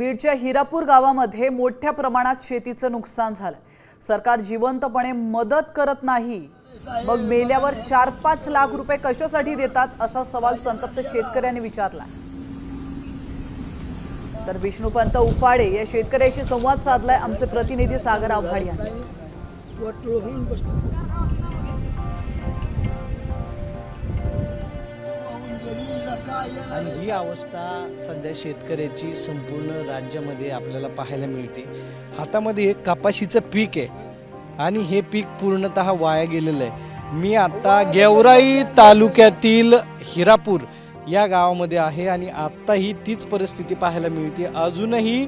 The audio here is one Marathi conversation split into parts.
बीडच्या हिरापूर गावामध्ये मोठ्या प्रमाणात शेतीचं नुकसान झालं। सरकार जिवंतपणे मदत करत नाही, मग मेल्यावर 4-5 लाख रुपये कशासाठी देतात असा सवाल संतप्त शेतकऱ्यांनी विचारला। तर विष्णुपंत उफाडे या शेतकऱ्याशी संवाद साधलाय आमचे प्रतिनिधी सागर आव्हाड यांनी। आणि ही अवस्था सध्या शेतकऱ्याची संपूर्ण राज्यामध्ये आपल्याला पाहायला मिळते। हातामध्ये एक कपाशीचं पीक आहे आणि हे पीक पूर्णतः वाया गेलेलं आहे। मी आता गेवराई तालुक्यातील हिरापूर या गावामध्ये आहे आणि आत्ताही तीच परिस्थिती पाहायला मिळते। अजूनही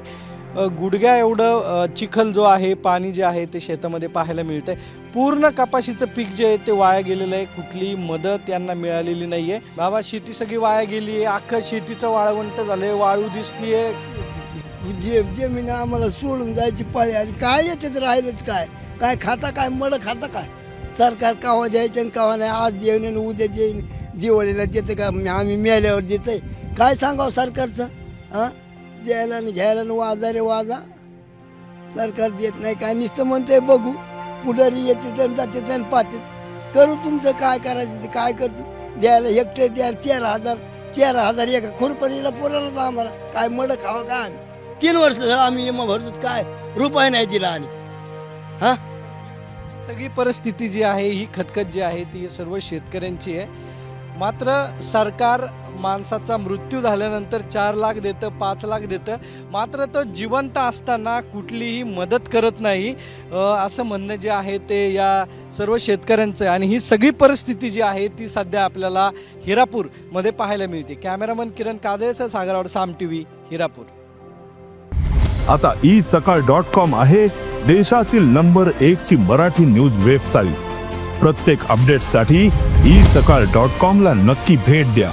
गुडघ्या एवढं चिखल जो आहे, पाणी जे आहे ते शेतामध्ये पाहायला मिळतंय। पूर्ण कपाशीचं पीक जे आहे ते वाया गेलेलं आहे, कुठलीही मदत यांना मिळालेली नाही आहे। बाबा, शेती सगळी वाया गेली आहे, अख्खं शेतीचं वाळवंट झालंय, वाळू दिसतीये। जमीन आम्हाला सोडून जायची पाळी आली, काय येते राहिलंच काय? काय खाता, काय मड खाता काय? सरकार केव्हा द्यायचं आणि केव्हा नाही, आज देईन आणि उद्या देईन, दिवाळीला देतं का आम्ही मेल्यावर देतंय? काय सांगावं सरकारचं? हां, द्यायला आणि घ्यायला आणि वाजा रे वाजा, सरकार देत नाही काय, नुसतं म्हणतंय बघू, पुढारी येते आणि जाते आणि पाहते, करू तुमचं काय करायचं ते काय करतो। द्यायला हेक्टर द्यायला 13,000 एका खुरपणीला पोराला आम्हाला काय मड खावं काय? आम्ही 3 वर्ष झालं आम्ही विमा भरतो, काय रुपये नाही दिला आणि हां। सगळी परिस्थिती जी आहे ही खतखत जी आहे ती सर्व शेतकऱ्यांची आहे। मात्र सरकार माणसाचा मृत्यू झाल्यानंतर 4 लाख देतं, 5 लाख देतं, मात्र तो जिवंत असताना कुठलीही मदत करत नाही असं म्हणणं जे आहे ते या सर्व शेतकऱ्यांचं आहे। आणि ही सगळी परिस्थिती जी आहे ती सध्या आपल्याला हिरापूरमध्ये पाहायला मिळते। कॅमेरामन किरण कादळेसह सागर आव्हाड, साम टीव्ही, हिरापूर। आता isakal.com आहे देशातील नंबर 1 ची मराठी न्यूज वेबसाईट। प्रत्येक अपडेटसाठी isakal.com ला नक्की भेट द्या।